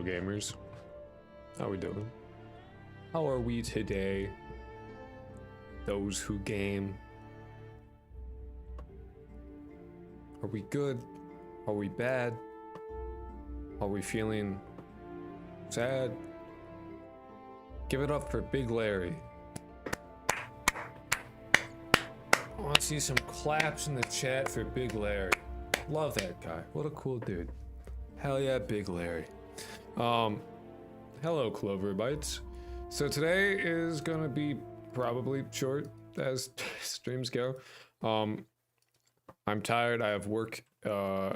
Hello gamers, how we doing? How are we today? Those who game. Are we good? Are we bad? Are we feeling sad? Give it up for Big Larry. I want to see some claps in the chat for Big Larry. Love that guy. What a cool dude. Hell yeah, Big Larry. Hello Clover Bites. So today is gonna be probably short as streams go. I'm tired. I have work. I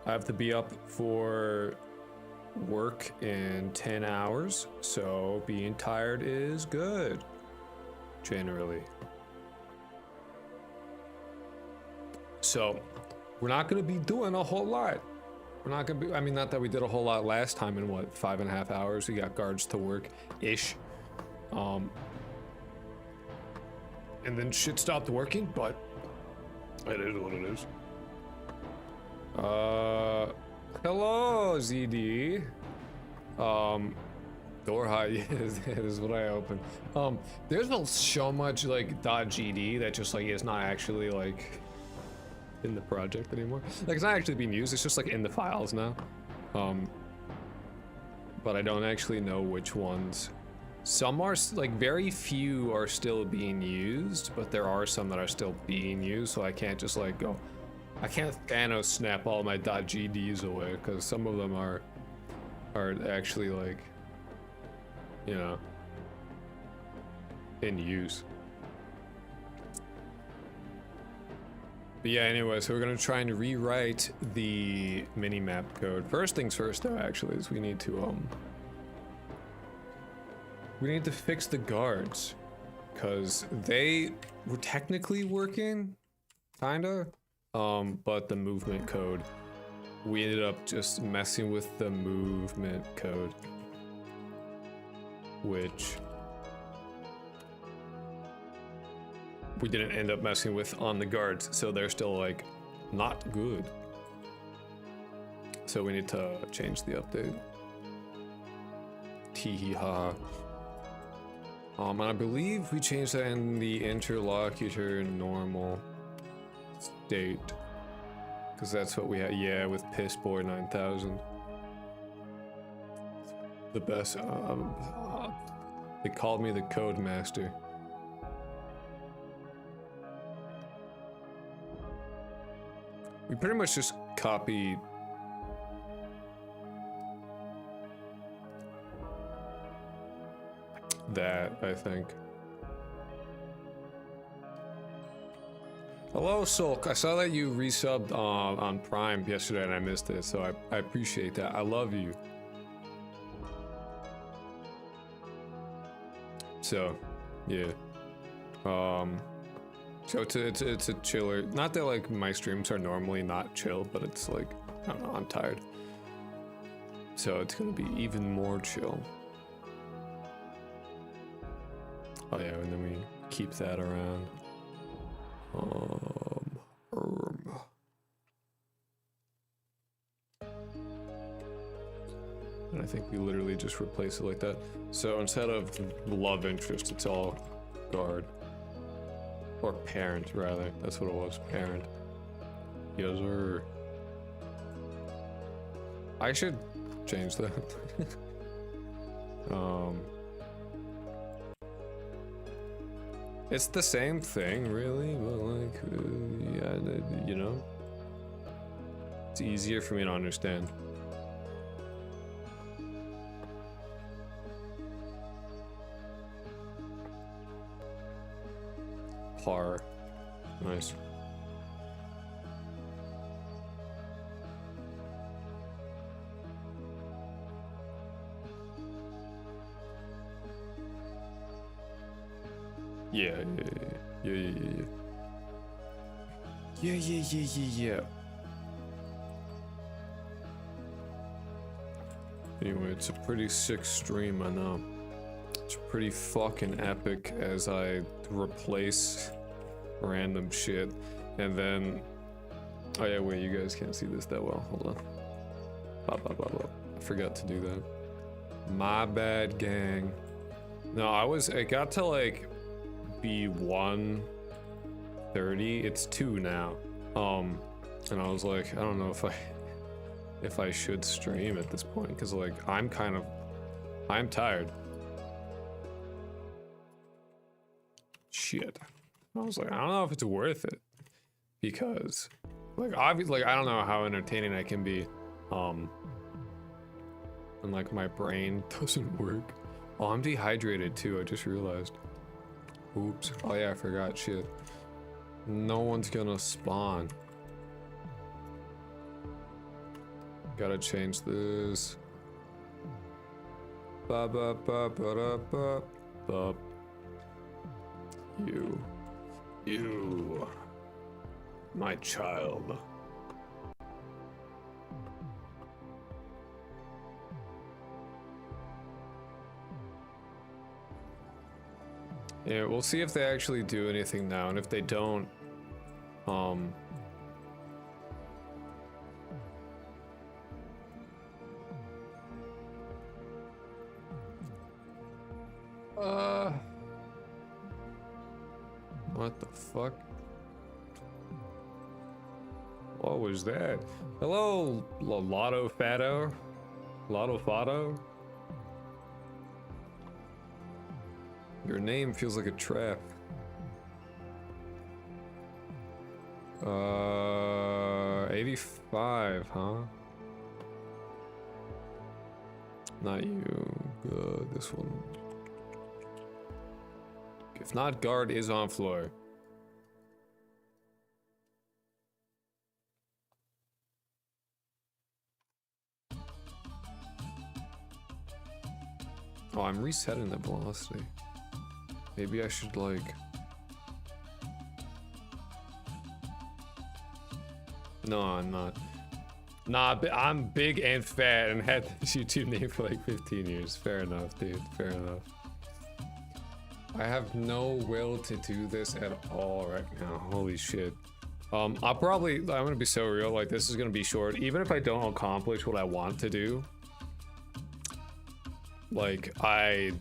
have to be up for work in 10 hours. So being tired is good. Generally. So we're not gonna be doing a whole lot. We're not gonna be, I mean, not that we did a whole lot last time in what, 5.5 hours. We got guards to work-ish. And then shit stopped working, but it is what it is. Hello, ZD. Door high, yes, that is what I opened. There's so much like .gd that just like is not actually like in the project anymore. Like it's not actually being used, it's just like in the files now. But I don't actually know which ones. Some are, like very few are still being used, but there are some that are still being used, so I can't just like go, I can't Thanos snap all my .gds away, because some of them are actually like, you know, in use. But yeah, anyway, so we're gonna try and rewrite the minimap code. First things first, though, actually, is we need to fix the guards, because they were technically working, kinda, but the movement code, we ended up just messing with the movement code, which we didn't end up messing with on the guards, so they're still like not good. So we need to change the update. Tee ha. And I believe we changed that in the interlocutor normal state, because that's what we had. Yeah, with Pissboy 9000. The best. They called me the code master. We pretty much just copied that, I think. Hello, Sulk. I saw that you resubbed on Prime yesterday and I missed it, so I appreciate that. I love you. So, yeah. So it's a chiller. Not that like my streams are normally not chill, but it's like, I don't know, I'm tired. So it's gonna be even more chill. Oh yeah, and then we keep that around. And I think we literally just replace it like that. So instead of love interest, it's all guard. Or parent, rather. That's what it was. Parent. Yes, sir. I should change that. It's the same thing, really, but like, yeah, you know? It's easier for me to understand. Par. Nice. Yeah. Anyway, it's a pretty sick stream, I know. It's pretty fucking epic as I replace random shit. And then, oh yeah, wait, you guys can't see this that well. Hold on. Blah, blah, blah, blah. I forgot to do that. My bad, gang. No, it got to like be 1:30. It's 2 now. And I was like, I don't know if I should stream at this point, because like I'm tired. Shit. I was like, I don't know if it's worth it, because like obviously, like, I don't know how entertaining I can be, and like my brain doesn't work. Oh, I'm dehydrated too, I just realized. Oops. Oh yeah, I forgot. Shit. No one's gonna spawn. Gotta change this. Ba ba ba ba da ba ba. You, my child. Yeah, we'll see if they actually do anything now, and if they don't, what the fuck? What was that? Hello, Lotto Fatto? Lotto Fatto? Your name feels like a trap. 85, huh? Not you. Good, this one. If not, guard is on floor. Oh, I'm resetting the velocity. Maybe I should like... No, I'm not. Nah, I'm big and fat and had this YouTube name for like 15 years. Fair enough, dude. Fair enough. I have no will to do this at all right now. Holy shit. I'm gonna be so real, like this is gonna be short. Even if I don't accomplish what I want to do, like I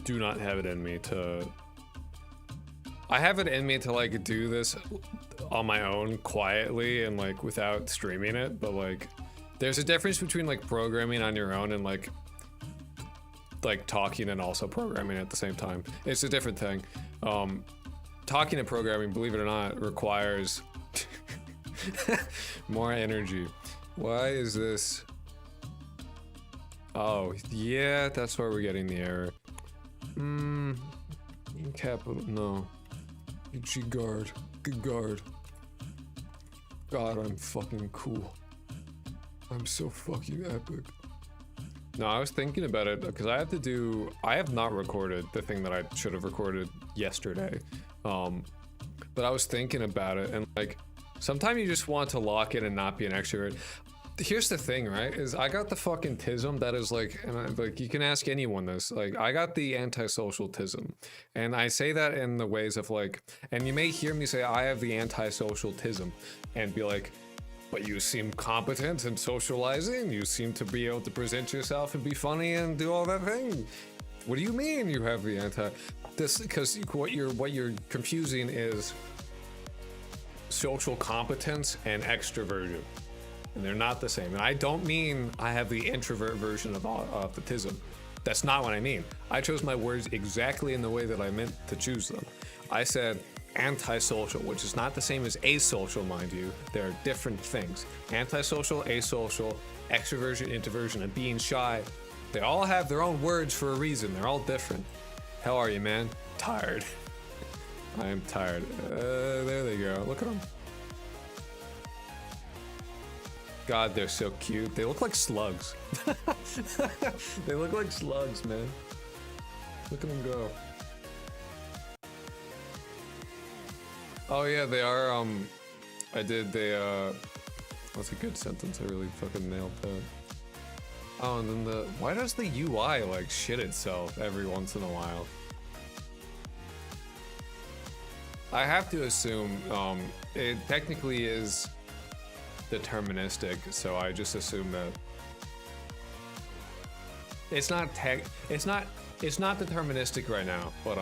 do not have it in me to... I have it in me to like do this on my own quietly and like without streaming it, but like there's a difference between like programming on your own and like talking and also programming at the same time. It's a different thing. Talking and programming, believe it or not, requires more energy. Why is this? Oh, yeah, that's why we're getting the error. Capital, no. G guard, good guard. God, I'm fucking cool. I'm so fucking epic. No, I was thinking about it because I have not recorded the thing that I should have recorded yesterday. But I was thinking about it, and like, sometimes you just want to lock in and not be an extrovert. Here's the thing, right? Is I got the fucking tism that is like, and like you can ask anyone this, like I got the antisocial tism, and I say that in the ways of like, and you may hear me say I have the antisocial tism, and be like, but you seem competent in socializing. You seem to be able to present yourself and be funny and do all that thing. What do you mean you have the this? Because what you're confusing is social competence and extroversion. And they're not the same. And I don't mean I have the introvert version of autism. That's not what I mean. I chose my words exactly in the way that I meant to choose them. I said antisocial, which is not the same as asocial, mind you. There are different things. Antisocial, asocial, extroversion, introversion, and being shy. They all have their own words for a reason. They're all different. How are you, man? Tired. I am tired. There they go. Look at them. God, they're so cute. They look like slugs. They look like slugs, man. Look at them go. Oh yeah, they are, that's a good sentence. I really fucking nailed that. Oh, and then why does the UI like shit itself every once in a while? I have to assume, it technically is deterministic, so I just assume that it's not deterministic right now, but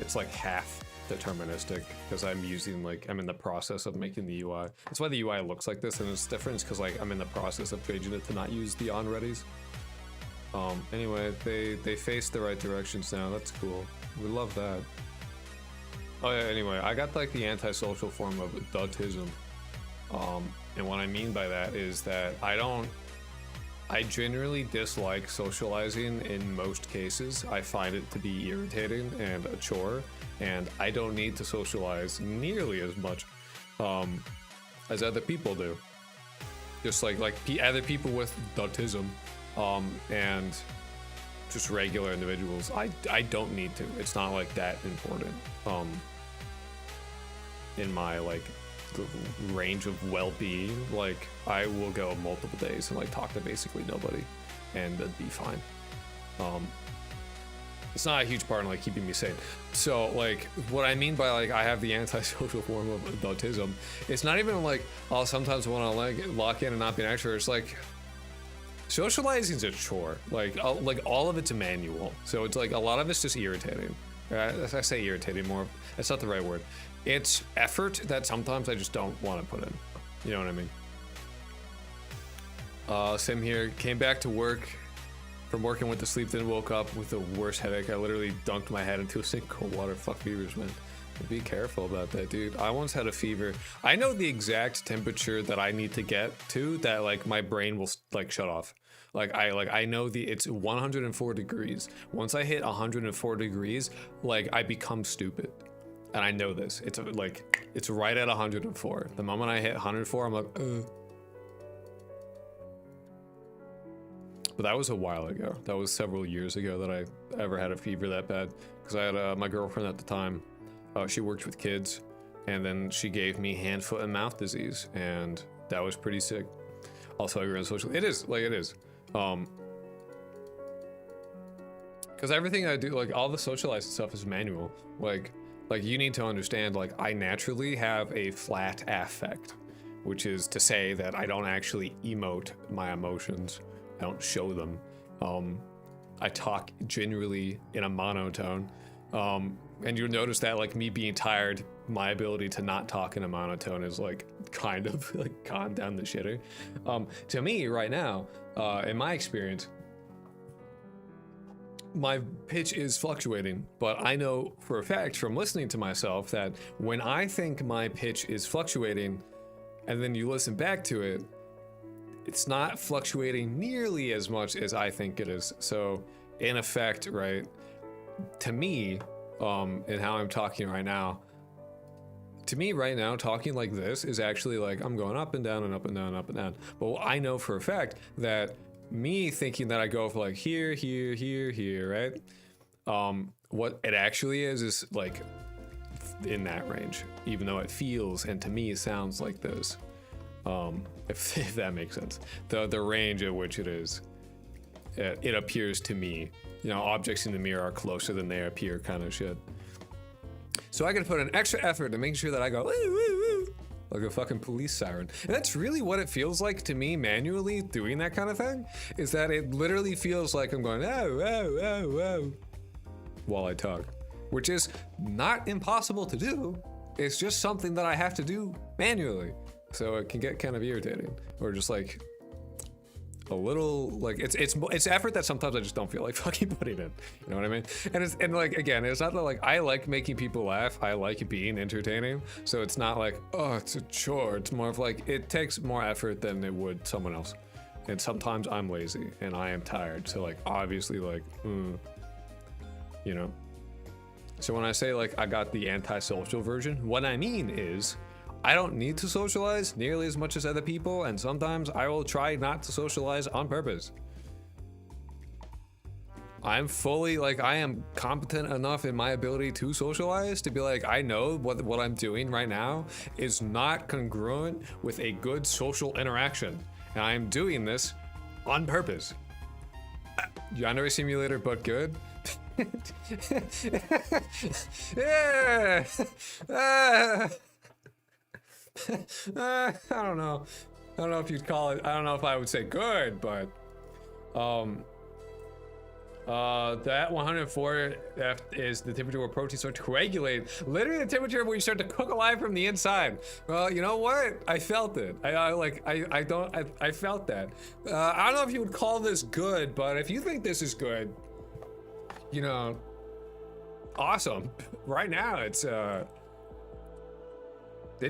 it's like half deterministic because I'm in the process of making the UI. That's why the UI looks like this, and it's different because like I'm in the process of changing it to not use the on-readies. Anyway, they face the right directions now. That's cool. We love that. Oh yeah, anyway, I got like the antisocial form of autism. And what I mean by that is that I generally dislike socializing in most cases. I find it to be irritating and a chore, and I don't need to socialize nearly as much as other people do. Just like other people with autism and just regular individuals. I don't need to. It's not like that important in my like range of well-being. Like I will go multiple days and like talk to basically nobody and it'd be fine. It's not a huge part in like keeping me sane. So like what I mean by like I have the antisocial form of autism, it's not even like I'll sometimes want to like lock in and not be an extrovert. It's like socializing's a chore. Like all of it's a manual. So it's like a lot of it's just irritating. I say irritating more. That's not the right word. It's effort that sometimes I just don't want to put in. You know what I mean? Same here. Came back to work from working with the sleep, then woke up with the worst headache. I literally dunked my head into a sink of cold water. Fuck fevers, man. Be careful about that, dude. I once had a fever. I know the exact temperature that I need to get to that like my brain will like shut off. I know it's 104 degrees. Once I hit 104 degrees, like I become stupid. And I know this. It's right at 104. The moment I hit 104, I'm like, ugh. But that was a while ago. That was several years ago that I ever had a fever that bad. Because I had my girlfriend at the time. She worked with kids, and then she gave me hand, foot, and mouth disease, and that was pretty sick. Also, I grew up social. It is. Because everything I do, like all the socialized stuff is manual. Like you need to understand, like I naturally have a flat affect, which is to say that I don't actually emote my emotions. I don't show them. I talk generally in a monotone. And you'll notice that like me being tired, my ability to not talk in a monotone is like kind of like calm down the shitter. To me right now, in my experience, my pitch is fluctuating, but I know for a fact from listening to myself that when I think my pitch is fluctuating and then you listen back to it, it's not fluctuating nearly as much as I think it is. So in effect, right, to me, and how I'm talking right now, to me right now, talking like this is actually like I'm going up and down and up and down and up and down. But I know for a fact that me thinking that I go for like here, here, here, here, right? What it actually is like in that range, even though it feels and to me it sounds like this. If that makes sense. The range at which it is, it appears to me. You know, objects in the mirror are closer than they appear kind of shit. So I gotta put an extra effort to make sure that I go, woo, woo, woo, like a fucking police siren. And that's really what it feels like to me manually doing that kind of thing, is that it literally feels like I'm going, oh, oh, oh, oh, while I talk, which is not impossible to do. It's just something that I have to do manually. So it can get kind of irritating, or just like a little like it's effort that sometimes I just don't feel like fucking putting in. You know what I mean? And like again, it's not that like I like making people laugh. I like being entertaining. So it's not like, oh, it's a chore. It's more of like it takes more effort than it would someone else. And sometimes I'm lazy and I am tired. So like obviously like, you know. So when I say like I got the antisocial version, what I mean is I don't need to socialize nearly as much as other people, and sometimes I will try not to socialize on purpose. I'm fully, like, I am competent enough in my ability to socialize to be like, I know what I'm doing right now is not congruent with a good social interaction, and I am doing this on purpose. Yandere Simulator, but good. Yeah. I don't know. I don't know if you'd call it. I don't know if I would say good, but That 104 is the temperature where proteins start to coagulate. Literally the temperature where you start to cook alive from the inside. Well, you know what? I felt it. I felt that. I don't know if you would call this good, but if you think this is good, you know, awesome. Right now, it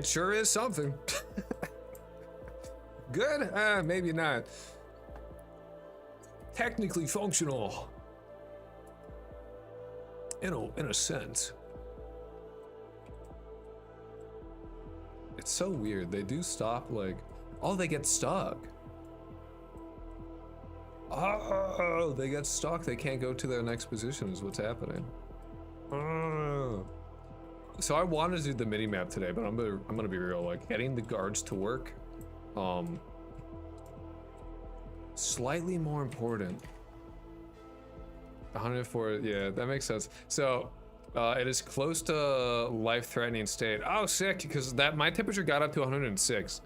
sure is something. Good? Maybe not. Technically functional. In a sense. It's so weird. They do stop, like, oh, they get stuck. Oh, they get stuck. They can't go to their next position is what's happening. Oh. So I wanted to do the mini map today, but I'm gonna be real. Like, getting the guards to work, slightly more important. 104, yeah, that makes sense. So, it is close to life-threatening state. Oh, sick, because my temperature got up to 106.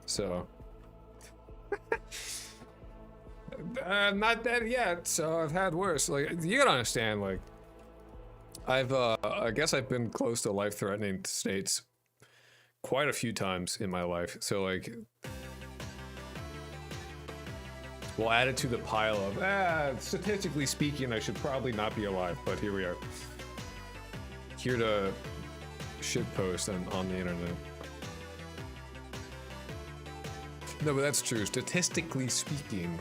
So, not dead yet. So I've had worse. Like, you gotta understand. Like, I guess I've been close to life-threatening states quite a few times in my life. So, like, we'll add it to the pile of, statistically speaking, I should probably not be alive, but here we are. Here to shitpost on the internet. No, but that's true. Statistically speaking,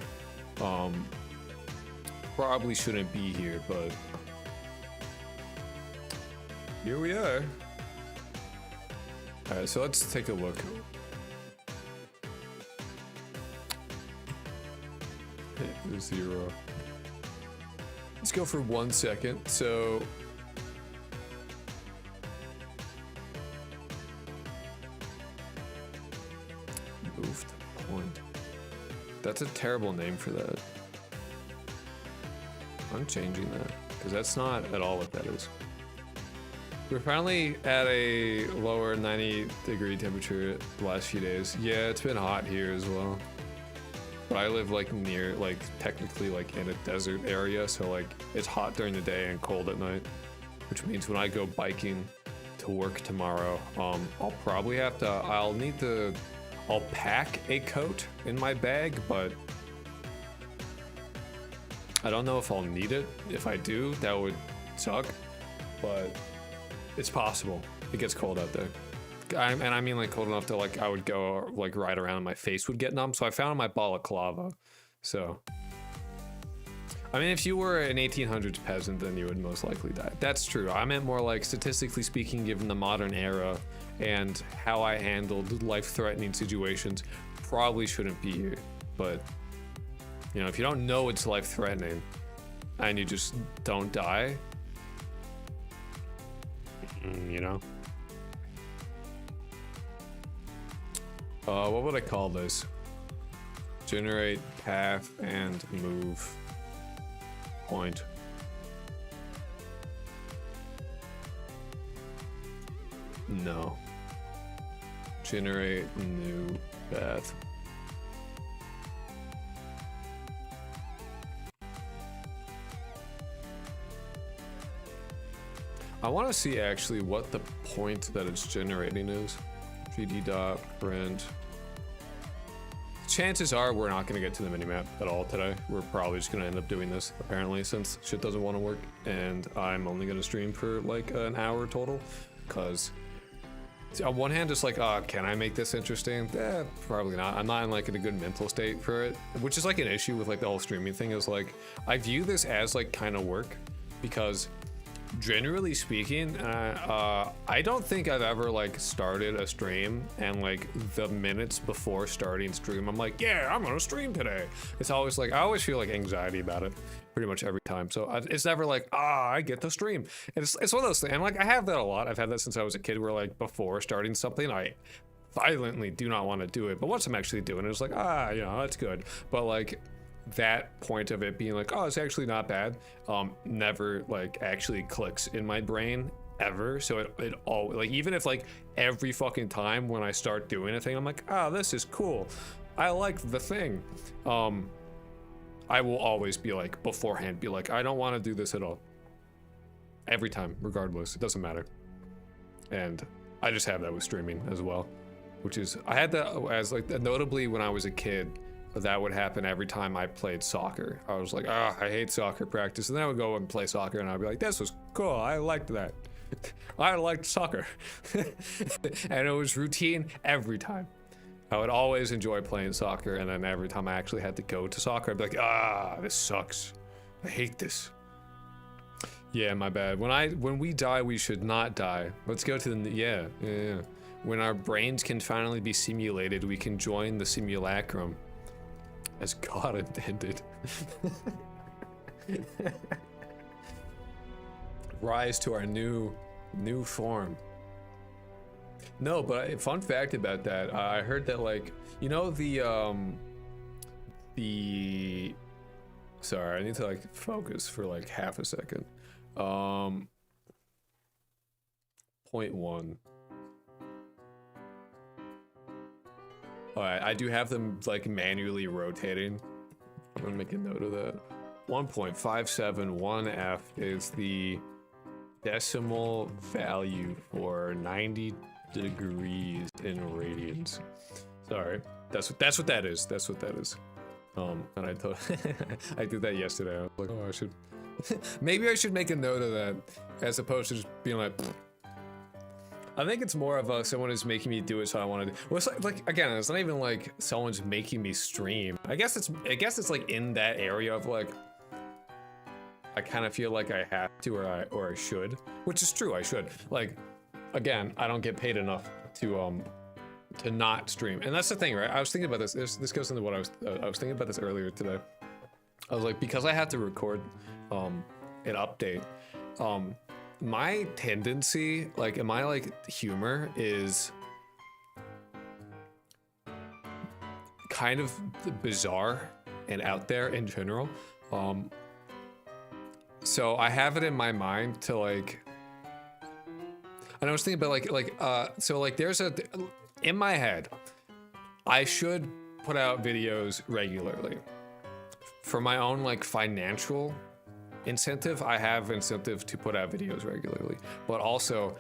probably shouldn't be here, but here we are. All right, so let's take a look. Hit 0. Let's go for 1 second. So moved point. That's a terrible name for that. I'm changing that because that's not at all what that is. We're finally at a lower 90-degree temperature the last few days. Yeah, it's been hot here as well. But I live like near, like technically like in a desert area, so like it's hot during the day and cold at night, which means when I go biking to work tomorrow, I'll probably have to, I'll pack a coat in my bag, but I don't know if I'll need it. If I do, that would suck, but it's possible. It gets cold out there. And I mean like cold enough to like I would go like ride around and my face would get numb. So I found my balaclava. So I mean if you were an 1800s peasant then you would most likely die. That's true. I meant more like statistically speaking given the modern era and how I handled life-threatening situations probably shouldn't be here. But you know if you don't know it's life-threatening and you just don't die, you know. What would I call this? Generate path and move point. No. Generate new path. I want to see actually what the point that it's generating is. gd.print. Chances are we're not going to get to the minimap at all today. We're probably just going to end up doing this apparently since shit doesn't want to work, and I'm only going to stream for like an hour total because on one hand it's like can I make this interesting? Probably not. I'm not in like in a good mental state for it, which is like an issue with like the whole streaming thing. Is like I view this as like kind of work because generally speaking, I don't think I've ever like started a stream and like the minutes before starting stream I'm like, yeah, I'm gonna stream today. It's always like I always feel like anxiety about it pretty much every time. So it's never like I get to stream. It's one of those things, and like I have that a lot. I've had that since I was a kid where like before starting something I violently do not want to do it, but once I'm actually doing it, it's like you know, that's good. But like that point of it being like, oh, it's actually not bad, never like actually clicks in my brain ever. So it all like, even if like every fucking time when I start doing a thing I'm like, oh, this is cool, I like the thing, I will always be like, beforehand, be like, I don't want to do this at all. Every time, regardless, it doesn't matter. And I just have that with streaming as well, which is, I had that as like, notably when I was a kid, that would happen every time I played soccer. I was like, I hate soccer practice. And then I would go and play soccer and I'd be like, this was cool. I liked that. I liked soccer. And it was routine every time. I would always enjoy playing soccer, and then every time I actually had to go to soccer, I'd be like, this sucks. I hate this. Yeah, my bad. When we die, we should not die. Let's go to the, yeah. When our brains can finally be simulated, we can join the simulacrum. As God intended. Rise to our new form. No, but fun fact about that, I heard that, like, you know, sorry, I need to like focus for like half a second. Point one. All right, I do have them like manually rotating. I'm gonna make a note of that. 1.571F is the decimal value for 90 degrees in radians. Sorry, that's what that is. That's what that is. And I thought I did that yesterday. I was like, oh, I should maybe I should make a note of that as opposed to just being like. I think it's more of someone is making me do it, so I want to do. Well, it's like again, it's not even like someone's making me stream. I guess it's like in that area of like. I kind of feel like I have to, or I should, which is true. I should. Like, again, I don't get paid enough to not stream, and that's the thing, right? I was thinking about this. This goes into what I was thinking about this earlier today. I was like, because I have to record an update. My tendency, like, in my like humor is kind of bizarre and out there in general. So I have it in my mind to like, and I was thinking about so like there's in my head, I should put out videos regularly for my own like financial incentive. I have incentive to put out videos regularly, but also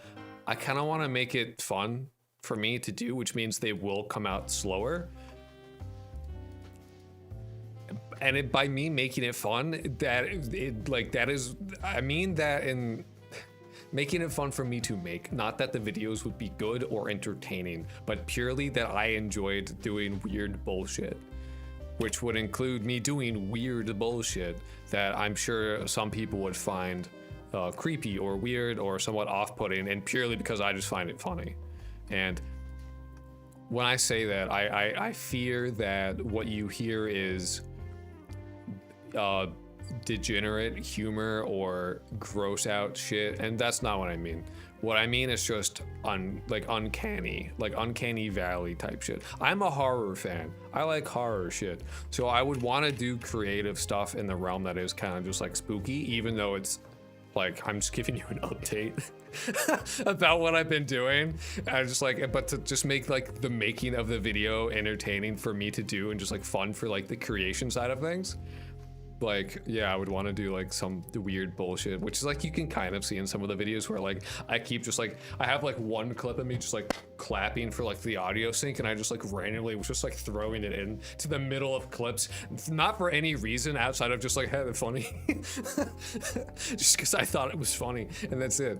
I kind of want to make it fun for me to do, which means they will come out slower. And by me making it fun, I mean that in making it fun for me to make, not that the videos would be good or entertaining, but purely that I enjoyed doing weird bullshit, which would include me doing weird bullshit that I'm sure some people would find creepy or weird or somewhat off-putting, and purely because I just find it funny. And when I say that, I fear that what you hear is degenerate humor or gross out shit, and that's not what I mean. What I mean is just uncanny valley type shit. I'm a horror fan. I like horror shit, so I would want to do creative stuff in the realm that is kind of just like spooky, even though it's like I'm just giving you an update about what I've been doing. I just like, but to just make like the making of the video entertaining for me to do and just like fun for like the creation side of things. Like, yeah, I would want to do like some weird bullshit, which is like you can kind of see in some of the videos where like I keep just like, I have like one clip of me just like clapping for like the audio sync, and I just like randomly was just like throwing it in to the middle of clips, not for any reason outside of just like having funny, just because I thought it was funny, and that's it.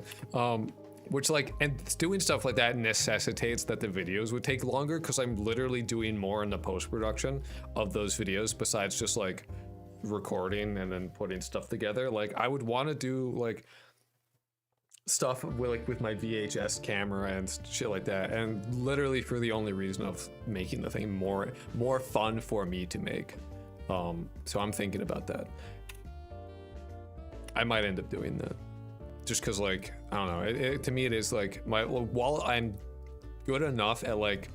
Which like, and doing stuff like that necessitates that the videos would take longer, because I'm literally doing more in the post-production of those videos besides just like recording and then putting stuff together. Like I would want to do like stuff with my VHS camera and shit like that, and literally for the only reason of making the thing more fun for me to make. So I'm thinking about that. I might end up doing that just because like I don't know, to me it is like while I'm good enough at like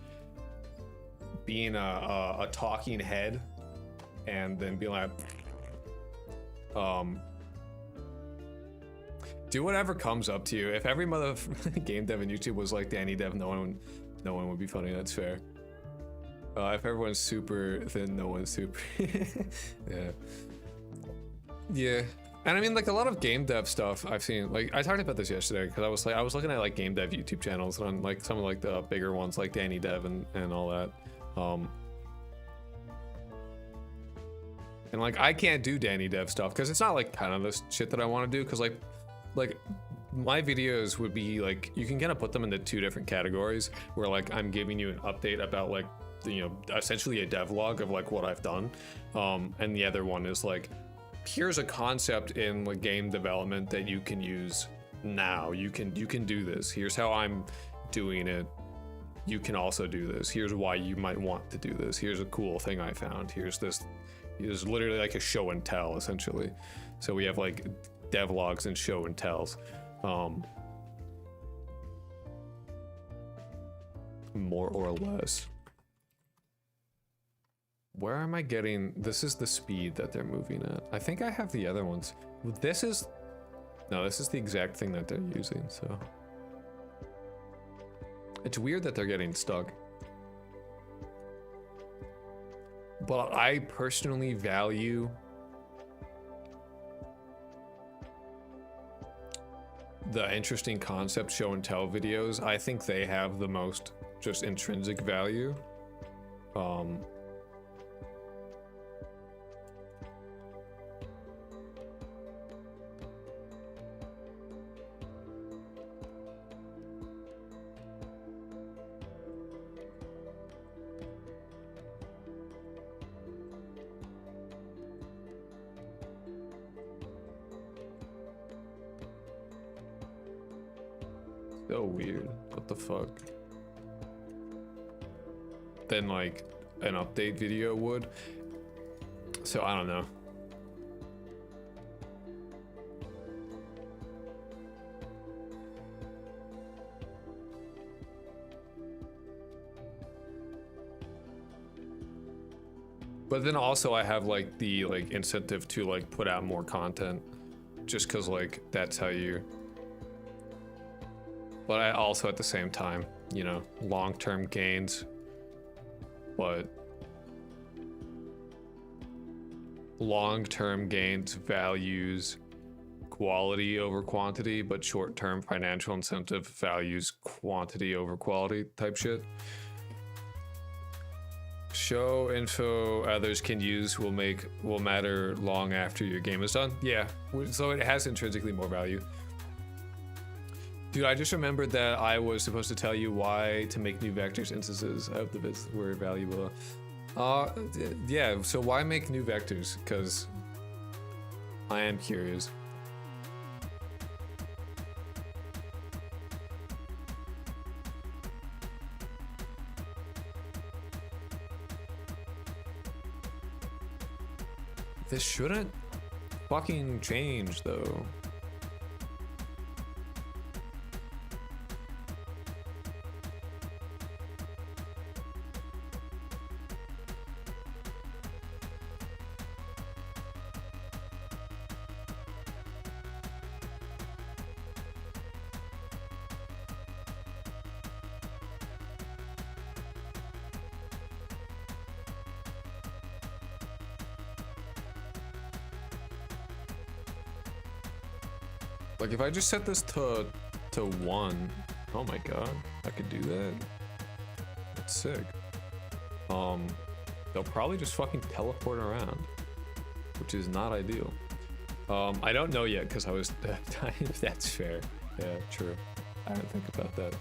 being a talking head and then be like, do whatever comes up to you. If every game dev in YouTube was like Danny Dev, no one would be funny. That's fair. If everyone's super, then no one's super. Yeah. Yeah. And I mean, like a lot of game dev stuff I've seen, like I talked about this yesterday because I was looking at like game dev YouTube channels on like some of like the bigger ones like Danny Dev and all that. And like I can't do Danny Dev stuff because it's not like kind of the shit that I want to do, because like my videos would be like, you can kind of put them into two different categories where like I'm giving you an update about like, you know, essentially a devlog of like what I've done, and the other one is like, here's a concept in like game development that you can use now. You can do this. Here's how I'm doing it. You can also do this. Here's why you might want to do this. Here's a cool thing I found. Here's this. It's literally like a show and tell essentially. So we have like devlogs and show and tells. More or less. Where am I getting? This is the speed that they're moving at. I think I have the other ones. This is the exact thing that they're using, so. It's weird that they're getting stuck. But I personally value the interesting concept show and tell videos. I think they have the most just intrinsic value. So weird. What the fuck? Than like an update video would. So I don't know. But then also I have like the like incentive to like put out more content just cause like that's how you. But I also at the same time, you know, long-term gains, but long-term gains values quality over quantity, but short-term financial incentive values quantity over quality type shit. Show info others can use will matter long after your game is done. Yeah, so it has intrinsically more value. Dude, I just remembered that I was supposed to tell you why to make new vectors instances of the bits were valuable. Yeah, so why make new vectors? Because I am curious. This shouldn't fucking change though. Like if I just set this to 1, oh my god, I could do that. That's sick. They'll probably just fucking teleport around, which is not ideal. I don't know yet because I was. That's fair. Yeah, true. I didn't think about that.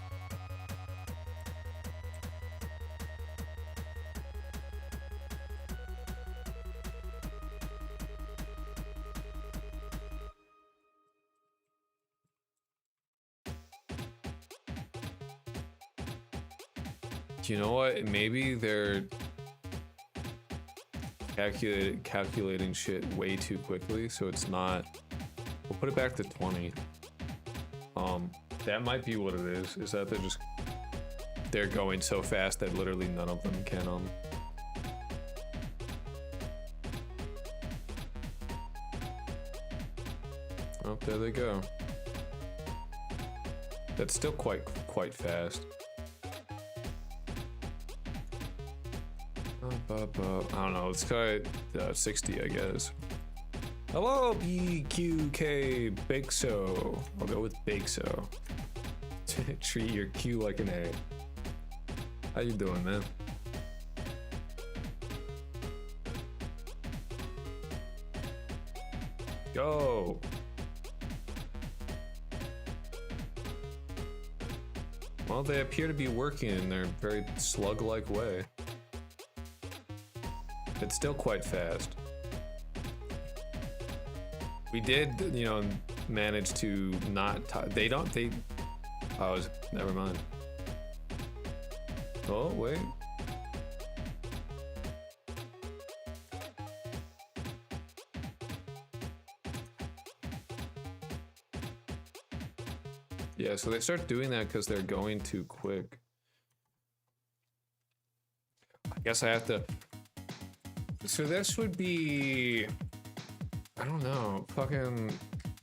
You know what? Maybe they're calculating shit way too quickly, so it's not. We'll put it back to 20. That might be what it is. Is that they're going so fast that literally none of them can. Oh, there they go. That's still quite fast. I don't know. Let's try 60, I guess. Hello, BQK Bakeso. I'll go with Bakeso. Treat your Q like an A. How you doing, man? Go. Well, they appear to be working in their very slug-like way. It's still quite fast. We did, you know, manage to not. Oh, never mind. Oh, wait. Yeah, so they start doing that because they're going too quick. I guess I have to. So this would be. I don't know. Fucking.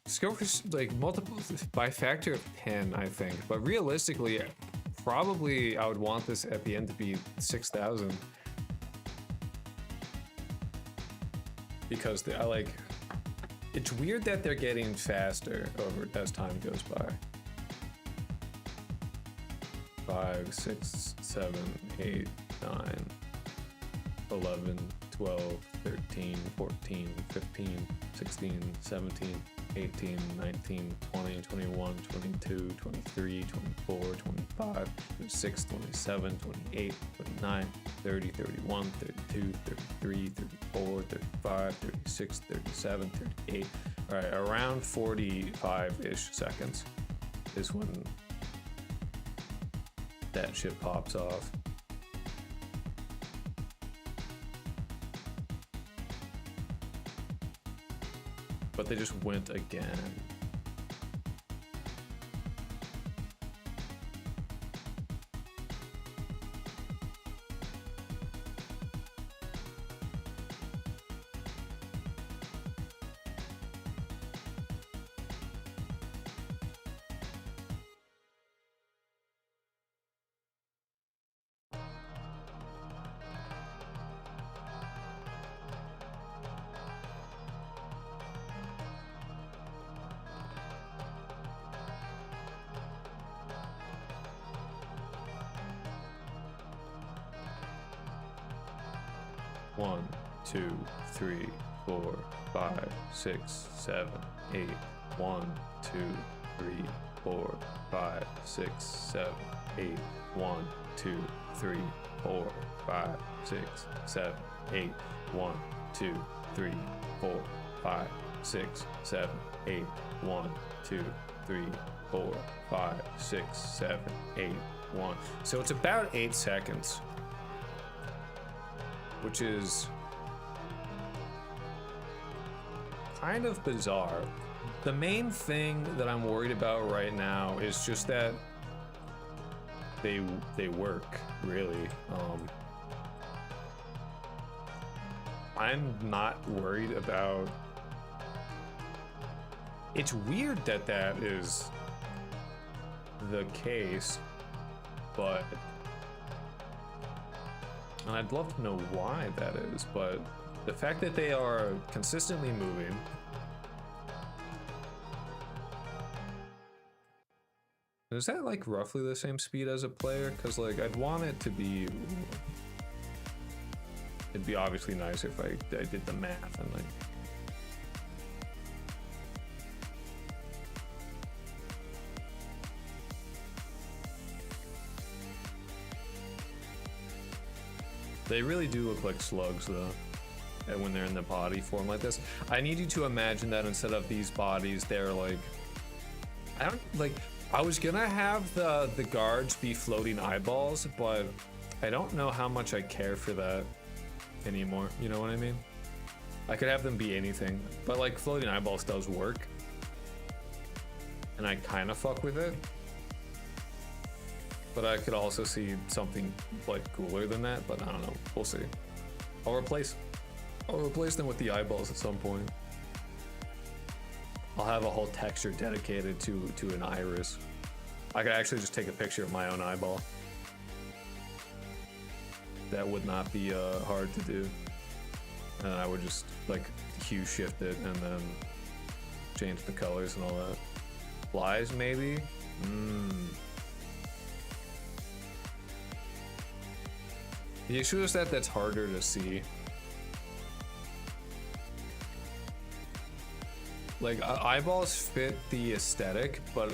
Let's go for like multiple by factor of 10, I think. But realistically, probably I would want this at the end to be 6,000. Because I like. It's weird that they're getting faster over as time goes by. 5, 6, 7, 8, 9, 11, 12, 13, 14, 15, 16, 17, 18, 19, 20, 21, 22, 23, 24, 25, 26, 27, 28, 29, 30, 31, 32, 33, 34, 35, 36, 37, 38. All right, around 45-ish seconds is when that shit pops off. But they just went again. One, 2, 3, 4, 5, 6, 7, 8. 1, 2, 3, 4, 5, 6, 7, 8. 1, 2, 3, 4, 5, 6, 7, 8. 1, 2, 3, 4, 5, 6, 7, 8. 1, 2, 3, 4, 5, 6, 7, 8. 1. So it's about 8 seconds. Which is kind of bizarre. The main thing that I'm worried about right now is just that they work, really. I'm not worried about. It's weird that that is the case, but. And I'd love to know why that is, but the fact that they are consistently moving. Is that like roughly the same speed as a player? Because like I'd want it to be. It'd be obviously nice if I did the math and like. They really do look like slugs though, and when they're in the body form like this. I need you to imagine that instead of these bodies, they're like, I was gonna have the guards be floating eyeballs, but I don't know how much I care for that anymore. You know what I mean? I could have them be anything, but like floating eyeballs does work. And I kind of fuck with it. But I could also see something like cooler than that, but I don't know. We'll see. I'll replace them with the eyeballs at some point. I'll have a whole texture dedicated to an iris. I could actually just take a picture of my own eyeball. that would not be hard to do. And I would just like hue shift it and then change the colors and all that. Flies maybe? The issue is that that's harder to see. Like eyeballs fit the aesthetic, but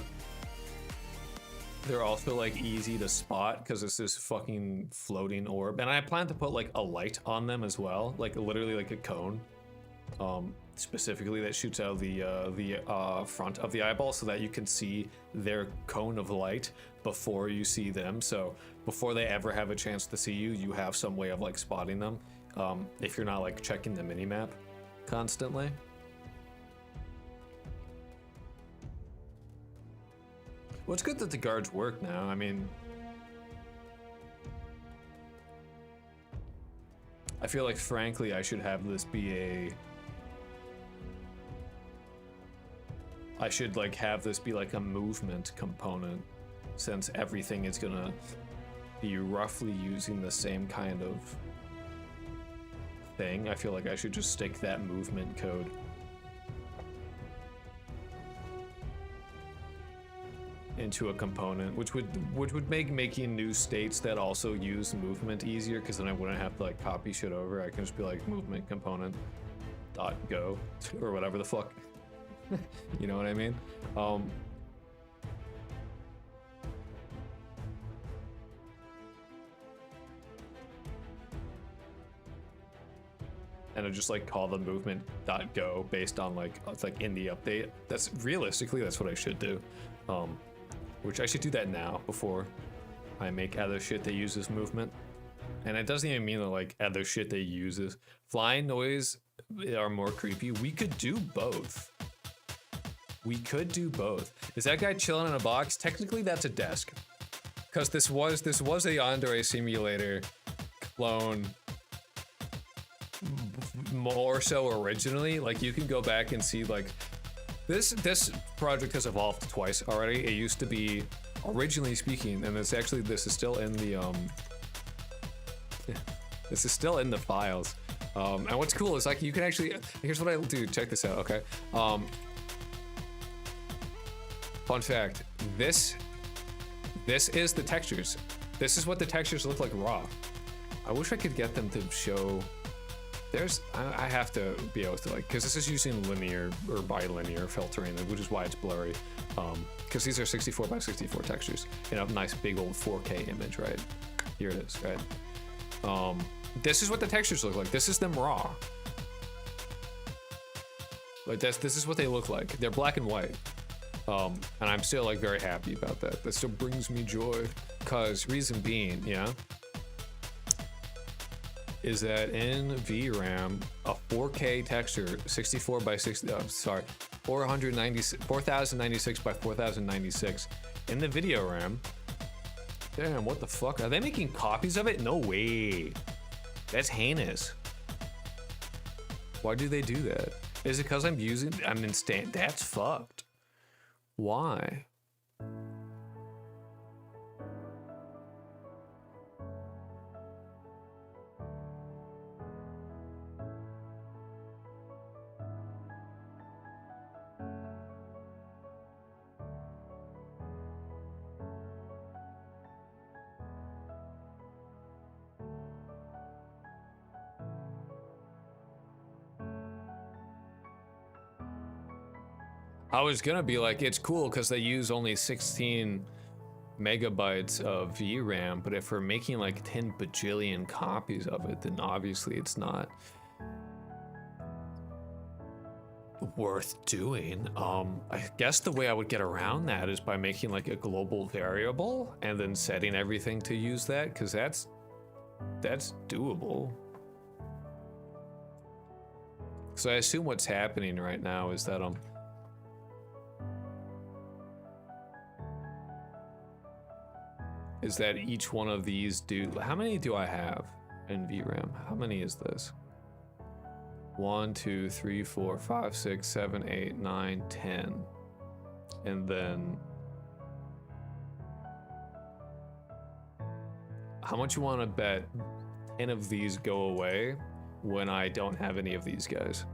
they're also like easy to spot because it's this fucking floating orb. And I plan to put like a light on them as well, like literally like a cone, specifically that shoots out the front of the eyeball so that you can see their cone of light before you see them. So before they ever have a chance to see you, you have some way of like spotting them if you're not like checking the minimap constantly. Well, it's good that the guards work now. I mean, I feel like, frankly, I should have this be a... I should, like, have this be, like, a movement component, since everything is gonna be roughly using the same kind of thing. I feel like I should just stick that movement code into a component, which would make making new states that also use movement easier, because then I wouldn't have to like copy shit over. I can just be like movement component dot go or whatever the fuck. You know what I mean? And I just like call the movement dot go based on like it's like in the update. That's realistically that's what I should do. Which I should do that now before I make other shit that uses movement. And it doesn't even mean that like other shit that uses flying noise are more creepy. We could do both. We could do both. Is that guy chilling in a box? Technically that's a desk. Because this was a Yandere Simulator clone more so originally. Like you can go back and see like this project has evolved twice already. It used to be, originally speaking, and this is still in the this is still in the files. And what's cool is like you can actually, here's what I do. Check this out, okay? Fun fact: this is the textures. This is what the textures look like raw. I wish I could get them to show. I have to be able to like, because this is using linear or bilinear filtering, which is why it's blurry. Because these are 64 by 64 textures in a nice big old 4K image, right? Here it is, right? This is what the textures look like. This is them raw. Like this is what they look like. They're black and white. And I'm still like very happy about that. That still brings me joy. Cause reason being, yeah, is that in VRAM, a 4K texture, 64 by 60, 4096 by 4096 in the video RAM. Damn, what the fuck? Are they making copies of it? No way. That's heinous. Why do they do that? Is it because I'm instant? That's fucked. Why? I was gonna be like, it's cool because they use only 16 megabytes of VRAM, but if we're making like 10 bajillion copies of it, then obviously it's not worth doing. I guess the way I would get around that is by making like a global variable and then setting everything to use that, because that's doable. So I assume what's happening right now is that each one of these how many do I have in VRAM? How many is this? 1, 2, 3, 4, 5, 6, 7, 8, 9, 10. And then how much you want to bet any of these go away when I don't have any of these guys.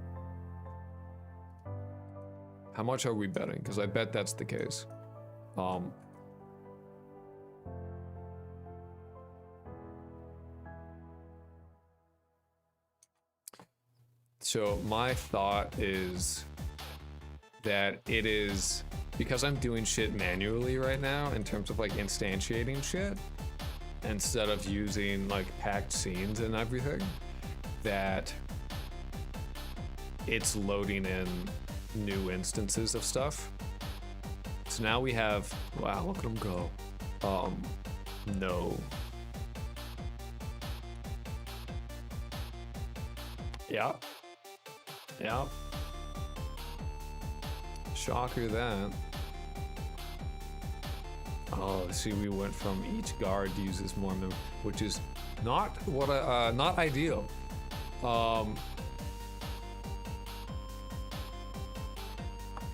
How much are we betting? Because I bet that's the case. So my thought is that it is, because I'm doing shit manually right now in terms of like instantiating shit, instead of using like packed scenes and everything, that it's loading in new instances of stuff. So now we have, wow, look at them go. No. Yeah. Yeah. Shocker that. Oh, see, we went from each guard uses more memory, which is not what not ideal.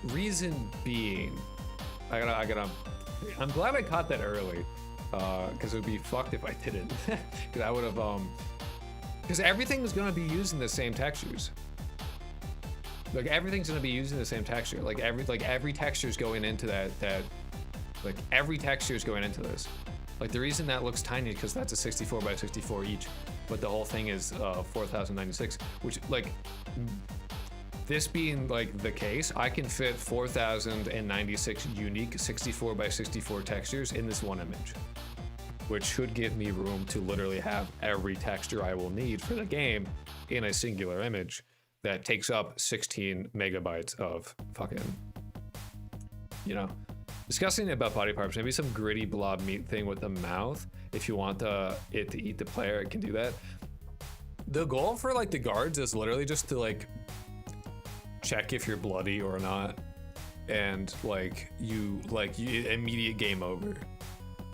Reason being, I'm glad I caught that early, because it would be fucked if I didn't. Because I would have, because everything was gonna be using the same textures. Like everything's gonna be using the same texture. Like every texture is going into like every texture is going into this. Like the reason that looks tiny is because that's a 64 by 64 each, but the whole thing is 4096, which like, this being like the case, I can fit 4096 unique 64 by 64 textures in this one image, which should give me room to literally have every texture I will need for the game in a singular image that takes up 16 megabytes of fucking, you know. Discussing about body parts, maybe some gritty blob meat thing with the mouth. If you want it to eat the player, it can do that. The goal for like the guards is literally just to like check if you're bloody or not, and like you immediate game over,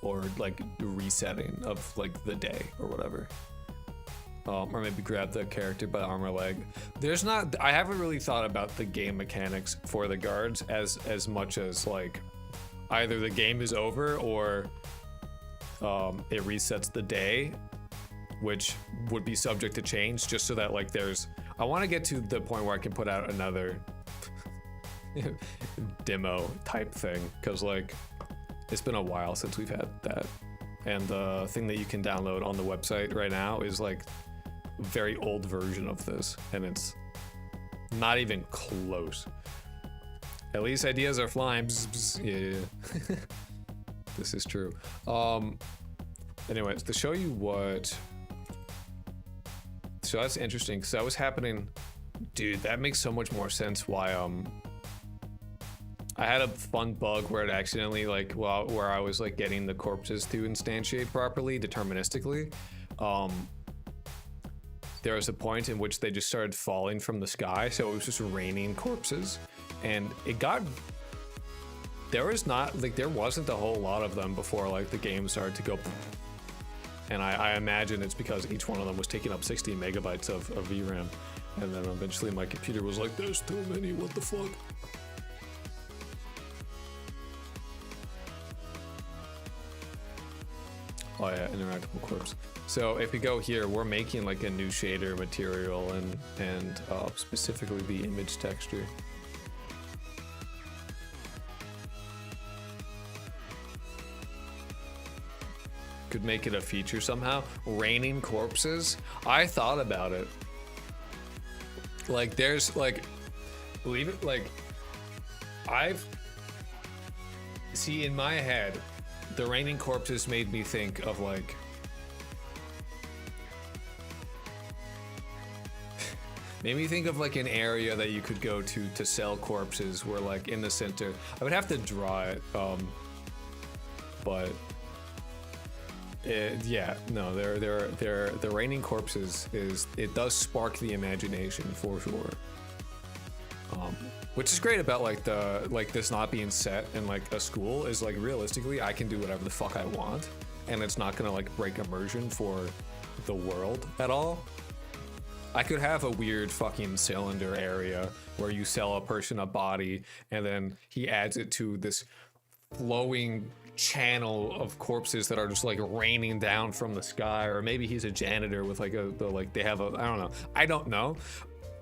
or like resetting of like the day or whatever. Or maybe grab the character by arm or leg. I haven't really thought about the game mechanics for the guards as much as like either the game is over or it resets the day, which would be subject to change, just so that like I want to get to the point where I can put out another demo type thing, because like it's been a while since we've had that, and the thing that you can download on the website right now is like a very old version of this, and it's not even close. At least ideas are flying. Bzz, bzz. Yeah. This is true. Anyways, to show you what, so that's interesting, because that was happening. Dude, that makes so much more sense why I had a fun bug where it accidentally where I was like getting the corpses to instantiate properly deterministically. There was a point in which they just started falling from the sky, so it was just raining corpses, and there wasn't a whole lot of them before like the game started to go. And I imagine it's because each one of them was taking up 60 megabytes of VRAM, and then eventually my computer was like, there's too many, what the fuck? Oh yeah, interactable corpse. So if we go here, we're making like a new shader material and specifically the image texture. Could make it a feature somehow. Raining corpses. I thought about it. Like there's like, believe it, like in my head, the raining corpses made me think of like made me think of like an area that you could go to sell corpses, where like in the center, I would have to draw it, but yeah, no, the raining corpses it does spark the imagination for sure. Which is great about like this not being set in like a school, is like realistically I can do whatever the fuck I want, and it's not gonna like break immersion for the world at all. I could have a weird fucking cylinder area where you sell a person a body and then he adds it to this flowing channel of corpses that are just like raining down from the sky, or maybe he's a janitor with like they have a, I don't know.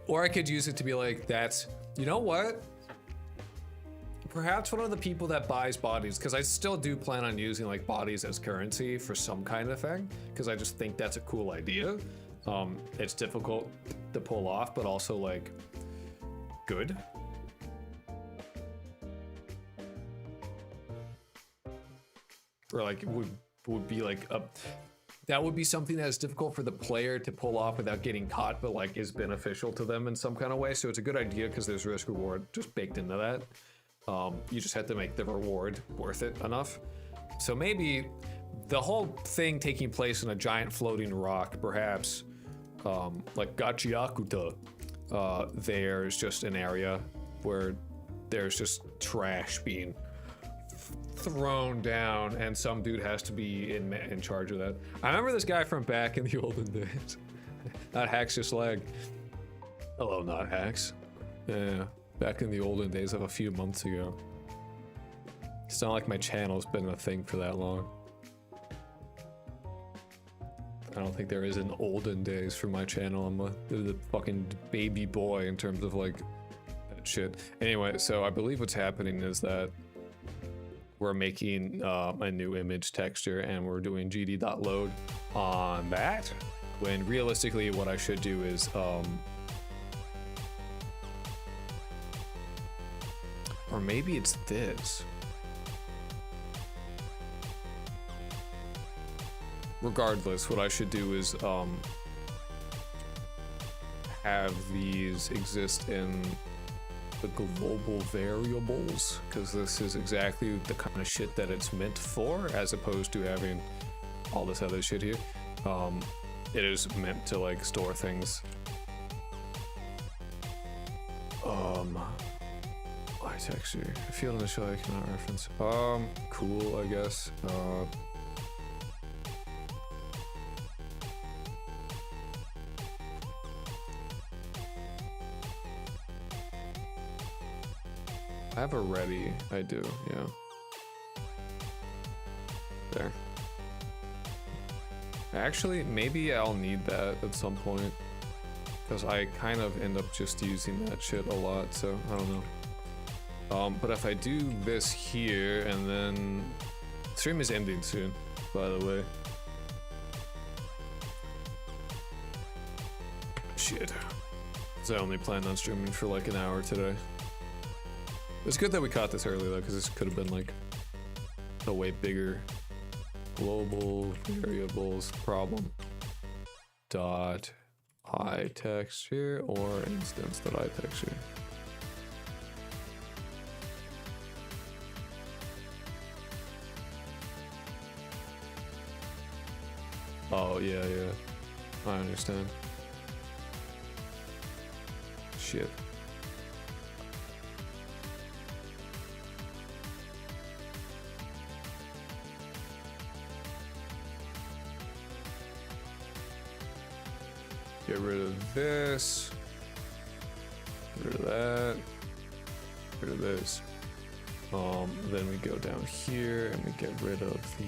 Or I could use it to be like, that's, you know what? Perhaps one of the people that buys bodies, because I still do plan on using like bodies as currency for some kind of thing, because I just think that's a cool idea. It's difficult to pull off, but also like good. Or like would be like that would be something that is difficult for the player to pull off without getting caught, but like is beneficial to them in some kind of way. So it's a good idea because there's risk reward just baked into that. You just have to make the reward worth it enough. So maybe the whole thing taking place in a giant floating rock, perhaps like Gachiakuta, there's just an area where there's just trash being thrown down, and some dude has to be in charge of that. I remember this guy from back in the olden days. Not Hacks, just lag. Hello, not Hacks. Yeah, back in the olden days of a few months ago. It's not like my channel's been a thing for that long. I don't think there is an olden days for my channel. I'm the fucking baby boy in terms of like that shit. Anyway, so I believe what's happening is that we're making a new image texture and we're doing gd.load on that, when realistically what I should do is or maybe it's this. Regardless, what I should do is have these exist in the global variables, because this is exactly the kind of shit that it's meant for, as opposed to having all this other shit here. It is meant to like store things. Eye texture. Field in the show I cannot reference. Cool, I guess. I have a ready. I do, yeah. There. Actually, maybe I'll need that at some point, because I kind of end up just using that shit a lot, so I don't know. But if I do this here, and then stream is ending soon, by the way. Shit. Because I only planned on streaming for like an hour today. It's good that we caught this early though, because this could have been like a way bigger global variables problem. Dot eye texture or instance dot eye texture. Oh yeah, I understand. Shit. Get rid of this. Get rid of that. Get rid of this. Then we go down here and we get rid of the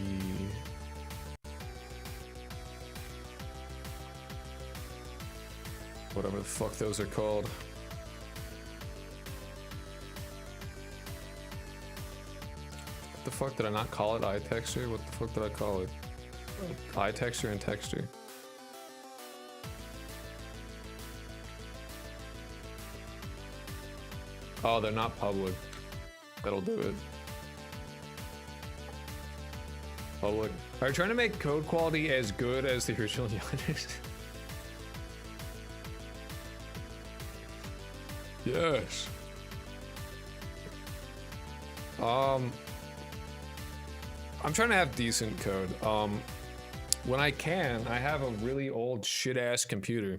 whatever the fuck those are called. What the fuck did I not call it? Eye texture? What the fuck did I call it? Eye texture and texture. Oh, they're not public. That'll do it. Public. Are you trying to make code quality as good as the original Yandere? Yes. I'm trying to have decent code. When I can, I have a really old shit-ass computer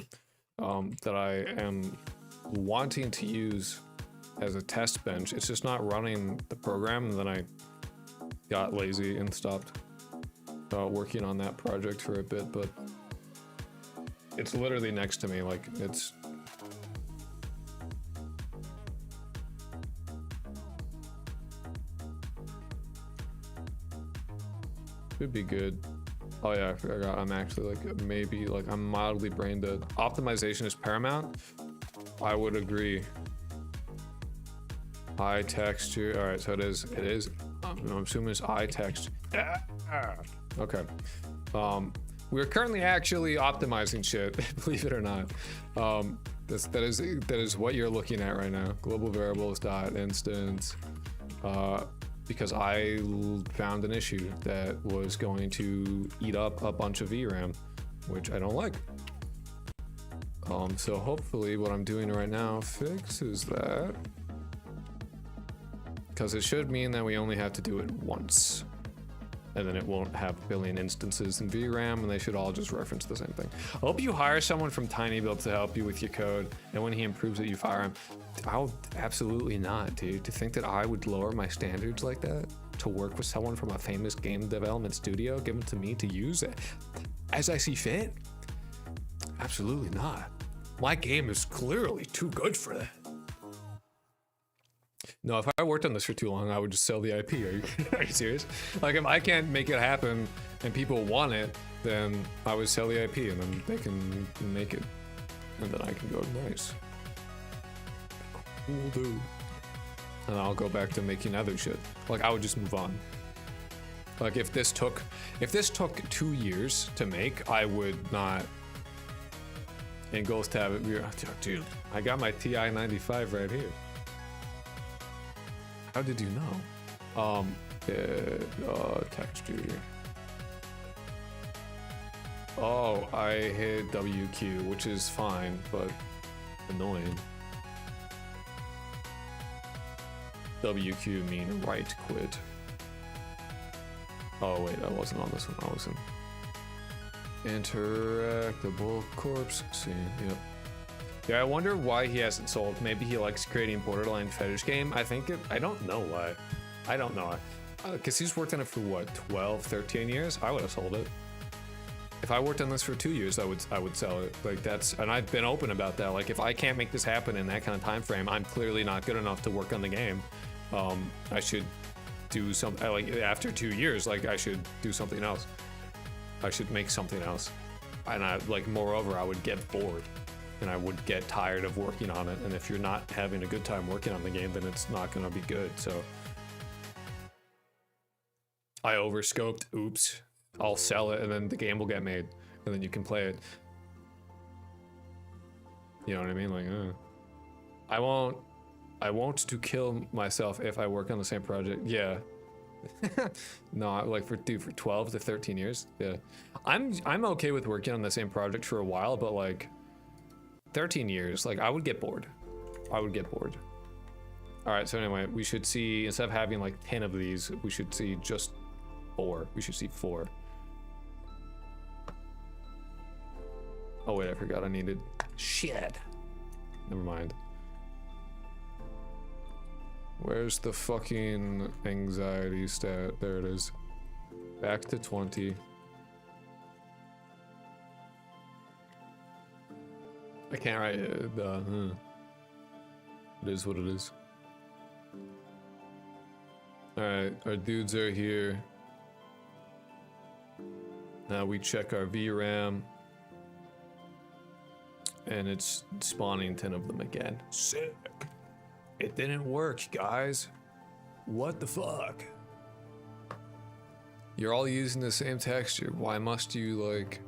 that I am wanting to use as a test bench. It's just not running the program, and then I got lazy and stopped working on that project for a bit, but it's literally next to me, like it's Should be good. Oh yeah, I forgot. I'm actually like maybe like I'm mildly brain dead. Optimization is paramount. I would agree. Eye texture. All right, so it is. It is. I'm assuming it's eye texture. Okay. We're currently actually optimizing shit. Believe it or not. That is what you're looking at right now. Global variables dot instance. Because I found an issue that was going to eat up a bunch of VRAM, which I don't like. So hopefully what I'm doing right now fixes that. Because it should mean that we only have to do it once. And then it won't have a billion instances in VRAM, and they should all just reference the same thing. I hope you hire someone from TinyBuild to help you with your code, and when he improves it, you fire him. I'll absolutely not, dude. To think that I would lower my standards like that to work with someone from a famous game development studio, give it to me to use it as I see fit? Absolutely not. My game is clearly too good for that. No, if I worked on this for too long, I would just sell the IP. Are you serious? Like, if I can't make it happen and people want it, then I would sell the IP and then they can make it. And then I can go, nice. Cool dude. And I'll go back to making other shit. Like, I would just move on. Like, if this took 2 years to make, I would not. And goals tab it. Dude, I got my TI 95 right here. How did you know? Texture. Oh, I hit WQ, which is fine, but annoying. WQ mean right quit. Oh wait, I wasn't on this one. I was in interactable corpse scene. Yep. Yeah, I wonder why he hasn't sold. Maybe he likes creating borderline fetish game. I don't know why. I don't know. Because he's worked on it for what, 12, 13 years? I would have sold it. If I worked on this for 2 years, I would sell it. Like and I've been open about that. Like if I can't make this happen in that kind of time frame, I'm clearly not good enough to work on the game. I should do something, like after 2 years, like I should do something else. I should make something else. And moreover, I would get bored. And I would get tired of working on it. And if you're not having a good time working on the game, then it's not gonna be good. So I overscoped, oops. I'll sell it and then the game will get made and then you can play it. You know what I mean? Like, I won't to kill myself if I work on the same project. Yeah. No, like for 12 to 13 years. Yeah. I'm okay with working on the same project for a while, but like 13 years, like I would get bored. I would get bored. All right, so anyway, we should see, instead of having like 10 of these, we should see just 4. We should see 4. Oh wait, I forgot I needed, shit. Never mind. Where's the fucking anxiety stat? There it is. Back to 20. I can't write it. It is what it is. Alright, our dudes are here. Now we check our VRAM. And it's spawning 10 of them again. Sick. It didn't work, guys. What the fuck? You're all using the same texture. Why must you, like...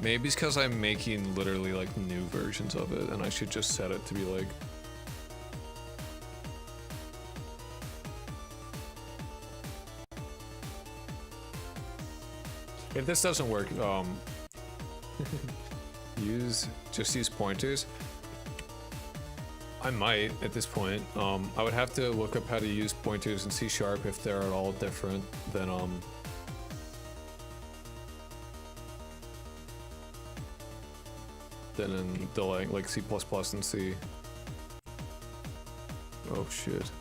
Maybe it's because I'm making literally like new versions of it and I should just set it to be like... If this doesn't work, just use pointers. I might at this point. I would have to look up how to use pointers in C# if they're at all different than in the like C++ and C. Oh shit.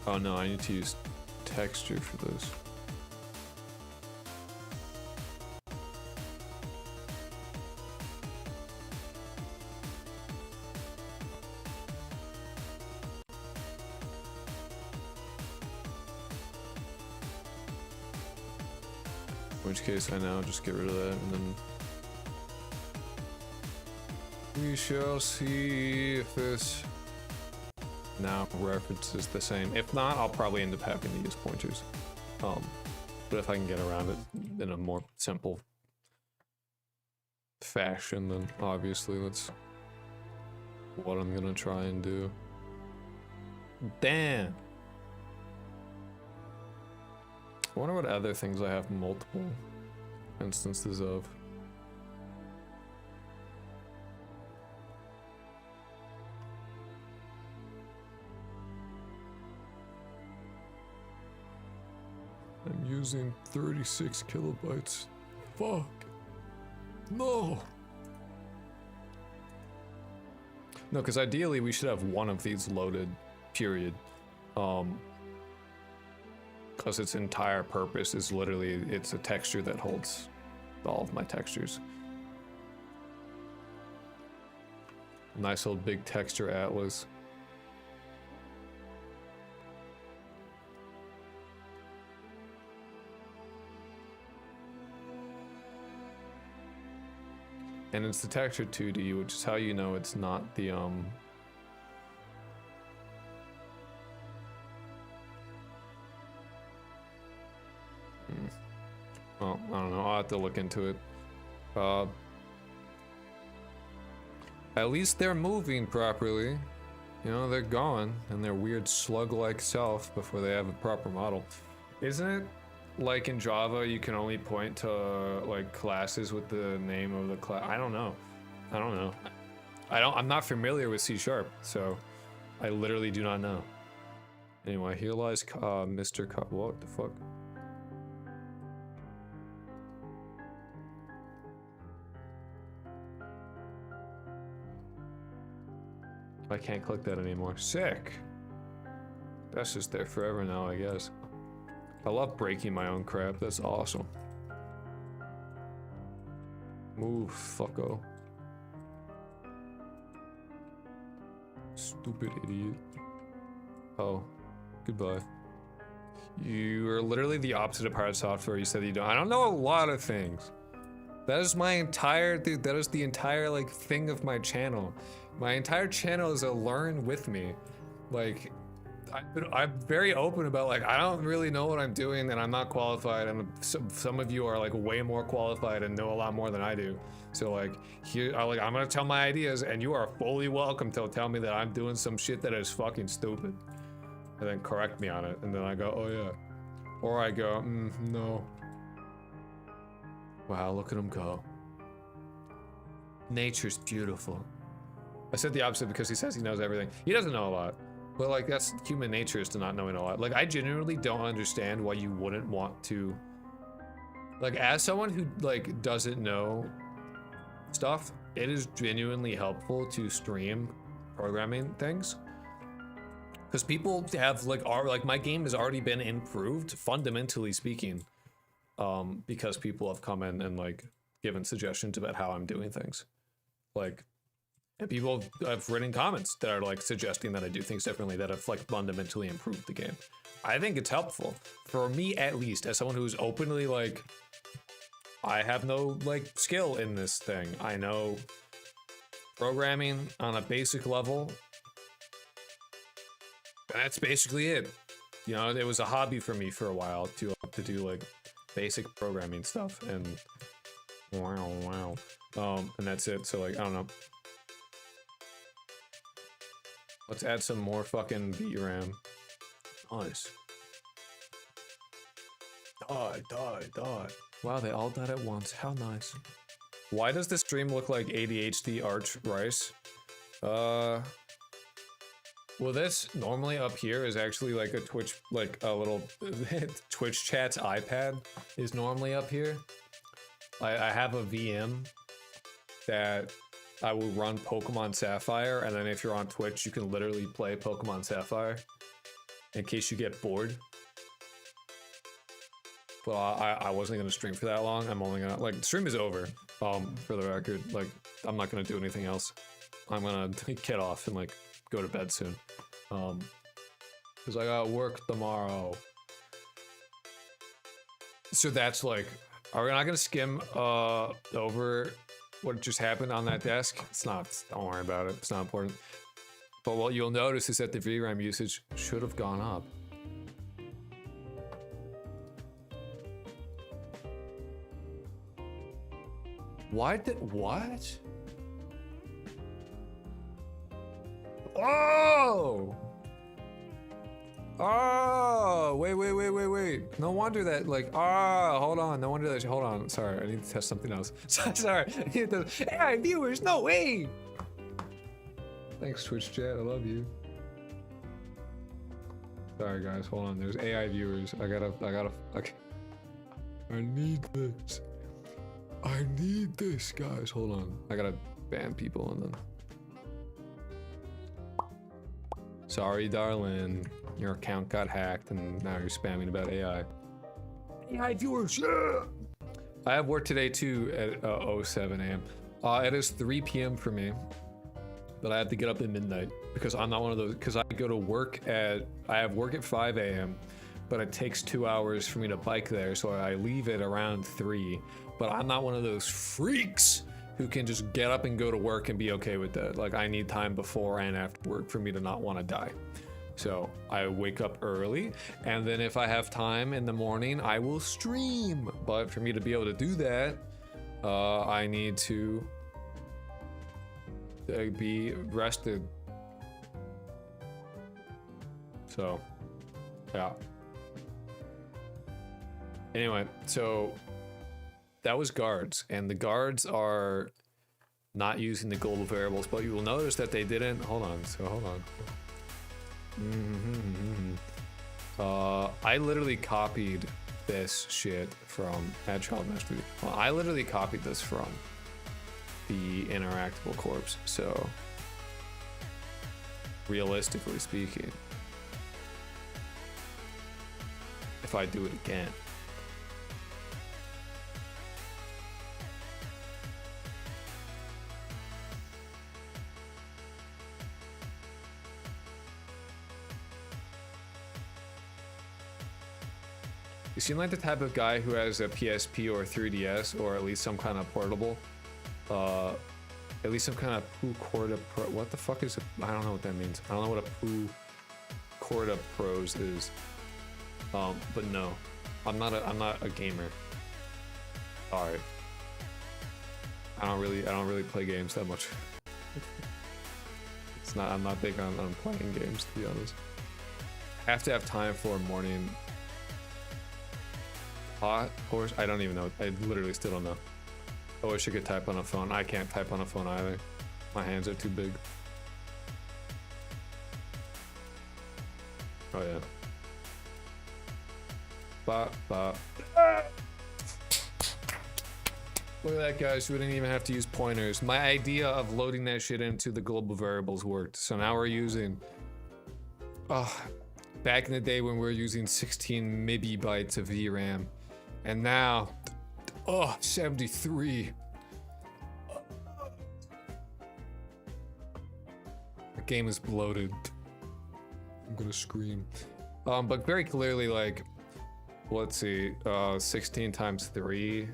Oh no, I need to use texture for this. In which case I now just get rid of that and then we shall see if this now references the same. If not, I'll probably end up having to use pointers. But if I can get around it in a more simple fashion, then obviously that's what I'm gonna try and do. Damn. I wonder what other things I have multiple instances of. I'm using 36 kilobytes. Fuck. No. No, because ideally we should have one of these loaded, period. Because its entire purpose is literally, it's a texture that holds all of my textures. Nice old big texture atlas. And it's the texture 2D, which is how you know it's not the Well, I don't know. I'll have to look into it. At least they're moving properly. You know, they're going in their weird slug-like self before they have a proper model. Isn't it like in Java you can only point to like classes with the name of the class? I don't know. I'm not familiar with C#, so I literally do not know. Anyway, here lies Mr. What the fuck? I can't click that anymore. Sick. That's just there forever now, I guess. I love breaking my own crap. That's awesome. Move, fucko. Stupid idiot. Oh, goodbye. You are literally the opposite of Pirate Software. You said you don't. I don't know a lot of things. That is my entire, dude, that is the entire like thing of my channel. My entire channel is a learn with me. Like, I'm very open about like, I don't really know what I'm doing and I'm not qualified, and some of you are like way more qualified and know a lot more than I do. So like, here, I'm gonna tell my ideas and you are fully welcome to tell me that I'm doing some shit that is fucking stupid. And then correct me on it, and then I go, oh yeah. Or I go, no. Wow, look at him go. Nature's beautiful. I said the opposite because he says he knows everything. He doesn't know a lot. But like, that's human nature, is to not knowing a lot. Like, I genuinely don't understand why you wouldn't want to, like, as someone who like doesn't know stuff, it is genuinely helpful to stream programming things. Because people have like, my game has already been improved, fundamentally speaking. Because people have come in and like given suggestions about how I'm doing things. Like, and people have written comments that are like suggesting that I do things differently that have like fundamentally improved the game. I think it's helpful, for me at least, as someone who's openly like, I have no like skill in this thing. I know programming on a basic level. That's basically it. You know, it was a hobby for me for a while to do like basic programming stuff, and wow. And that's it. So like, I don't know. Let's add some more fucking VRAM. Nice. Die. Wow, they all died at once. How nice. Why does the stream look like ADHD Arch Rice? Well, this normally up here is actually like a Twitch, like a little Twitch chat's iPad is normally up here. I have a VM that I will run Pokemon Sapphire, and then if you're on Twitch, you can literally play Pokemon Sapphire. in case you get bored. But I wasn't gonna stream for that long. I'm only gonna, like, the stream is over. For the record, like, I'm not gonna do anything else. I'm gonna get off and like go to bed soon. Cause I got work tomorrow. So that's like, are we not gonna skim over what just happened on that desk? It's not, don't worry about it, it's not important. But what you'll notice is that the VRAM usage should have gone up. What? Oh! Oh! Wait. No wonder that, like, hold on. No wonder that, hold on. Sorry, I need to test something else. Sorry. I need to, hey, viewers, no way! Thanks, Twitch chat, I love you. Sorry, guys, hold on. There's AI viewers. Okay. I need this. I need this, guys. Hold on. I gotta ban people and then. Sorry, darling. Your account got hacked and now you're spamming about AI. AI viewers, yeah! I have work today too at 07 a.m. It is 3 p.m. for me, but I have to get up at midnight because I'm not one of those, because I go to work I have work at 5 a.m., but it takes 2 hours for me to bike there, so I leave at around 3. But I'm not one of those freaks who can just get up and go to work and be okay with that. Like, I need time before and after work for me to not want to die. So I wake up early, and then if I have time in the morning, I will stream. But for me to be able to do that, I need to be rested. So, yeah. Anyway, so that was guards, and the guards are not using the global variables, but you will notice that they didn't. Hold on. I literally copied this shit from Child Master. Well, I literally copied this from the interactable corpse. So, realistically speaking, if I do it again. You seem like the type of guy who has a PSP or 3DS or at least some kind of portable. At least some kind of Poo Corda Pro. What the fuck is it? I don't know what that means. I don't know what a Poo Corda Pros is. But no, I'm not a gamer. Sorry. I don't really play games that much. I'm not big on playing games, to be honest. I have to have time for morning. Horse? I don't even know. I literally still don't know. I wish I could type on a phone. I can't type on a phone either. My hands are too big. Oh yeah. Look at that, guys. We didn't even have to use pointers. My idea of loading that shit into the global variables worked. So now we're using... back in the day when we were using 16 megabytes of VRAM. And now, 73. The game is bloated. I'm gonna scream. But very clearly, like, let's see, 16 times 3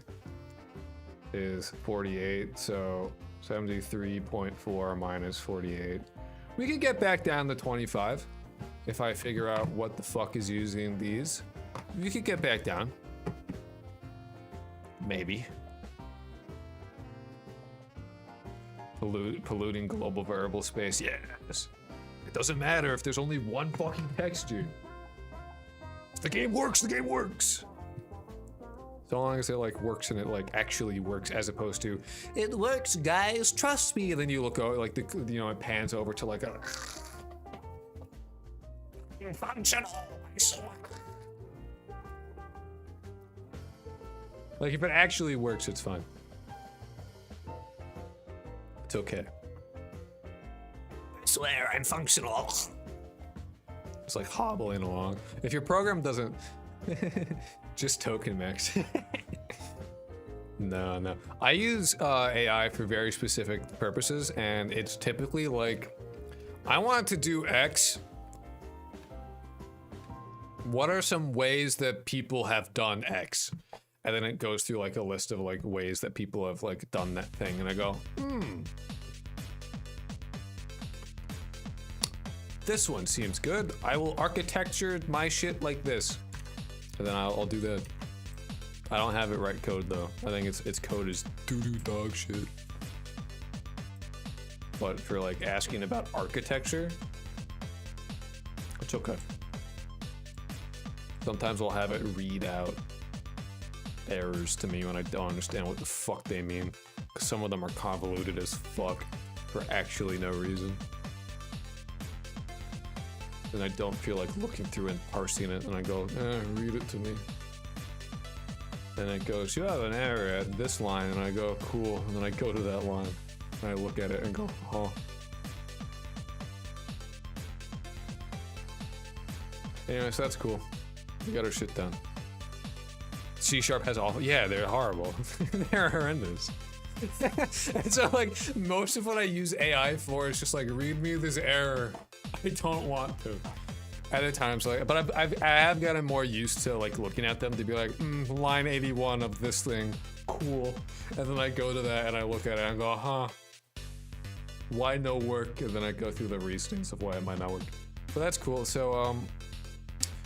is 48, so 73.4 minus 48. We could get back down to 25 if I figure out what the fuck is using these. We could get back down. Maybe. Polluting global variable space, yes. It doesn't matter if there's only one fucking texture. If the game works, the game works. So long as it like works and it like actually works, as opposed to it works, guys, trust me. And then you look over, like it pans over to like a functional. Like if it actually works, it's fine. It's okay. I swear I'm functional. It's like hobbling along. If your program doesn't, just token mix. No. I use AI for very specific purposes, and it's typically like, I want to do X. What are some ways that people have done X? And then it goes through like a list of like ways that people have like done that thing, and I go, this one seems good. I will architecture my shit like this, and then I'll do that. I don't have it right code though. I think its code is doo-doo dog shit. But for like asking about architecture, it's okay. Sometimes I'll have it read out errors to me when I don't understand what the fuck they mean. Because some of them are convoluted as fuck for actually no reason. And I don't feel like looking through and parsing it, and I go, read it to me. And it goes, you have an error at this line, and I go, cool. And then I go to that line, and I look at it and go, huh. Anyway, so that's cool. We got our shit done. C# has all, yeah, they're horrible. They're horrendous. And so like, most of what I use AI for is just like, read me this error. I don't want to. At times, like, but I have gotten more used to like looking at them to be like, line 81 of this thing, cool. And then I go to that and I look at it and go, huh, why no work? And then I go through the reasons of why it might not work. But that's cool. So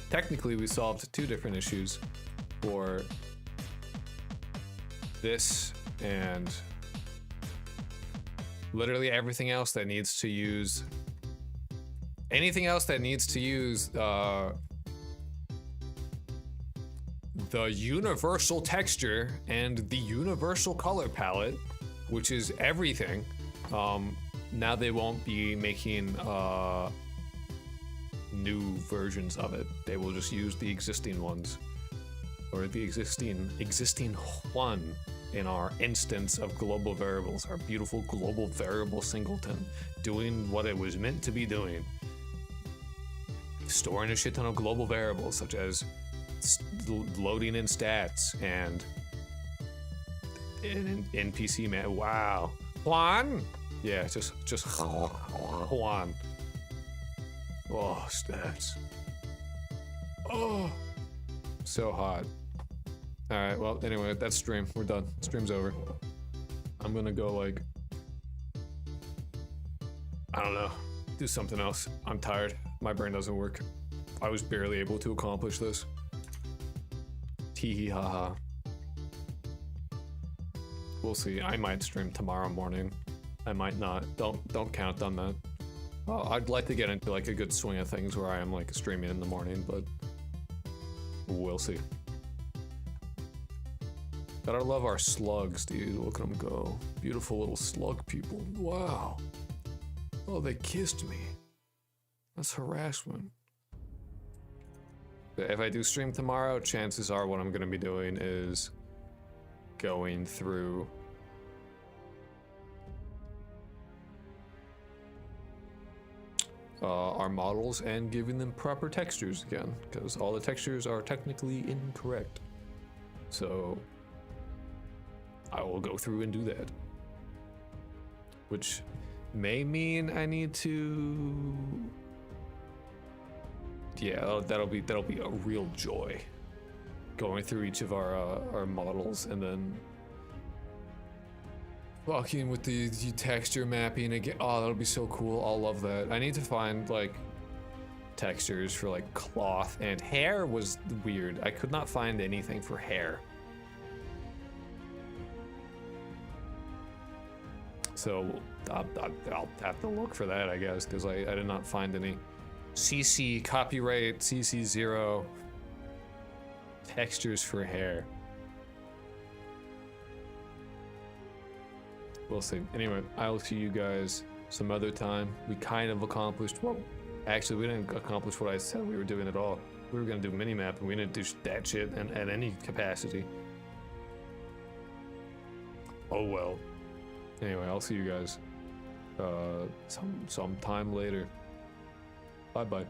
technically we solved 2 different issues for this and literally everything else that needs to use. Anything else that needs to use the universal texture and the universal color palette, which is everything. Now they won't be making new versions of it. They will just use the existing ones, or the existing one in our instance of global variables, our beautiful global variable singleton, doing what it was meant to be doing. Storing a shit ton of global variables, such as loading in stats and in NPC man. Wow, Juan. Yeah, just Juan. Oh, stats. Oh, so hot. All right. Well, anyway, that's stream. We're done. Stream's over. I'm gonna go like, I don't know, do something else. I'm tired. My brain doesn't work. I was barely able to accomplish this. Tee hee ha ha. We'll see. I might stream tomorrow morning. I might not. Don't count on that. Well, I'd like to get into like a good swing of things where I am like streaming in the morning, but we'll see. Gotta love our slugs, dude. Look at them go. Beautiful little slug people. Wow. Oh, they kissed me. That's harassment. If I do stream tomorrow, chances are what I'm gonna be doing is going through our models and giving them proper textures again, because all the textures are technically incorrect. So I will go through and do that, which may mean I need to, yeah, that'll be a real joy, going through each of our models and then fucking with the texture mapping again. Oh, that'll be so cool. I'll love that. I need to find like textures for like cloth, and hair was weird. I could not find anything for hair. So I'll have to look for that, I guess, because I did not find any CC copyright CC0 textures for hair. We'll see. Anyway, I'll see you guys some other time. We kind of accomplished, well, actually we didn't accomplish what I said we were doing at all. We were gonna do Minimap and we didn't do that shit at any capacity. Oh well. Anyway, I'll see you guys some time later. Bye bye.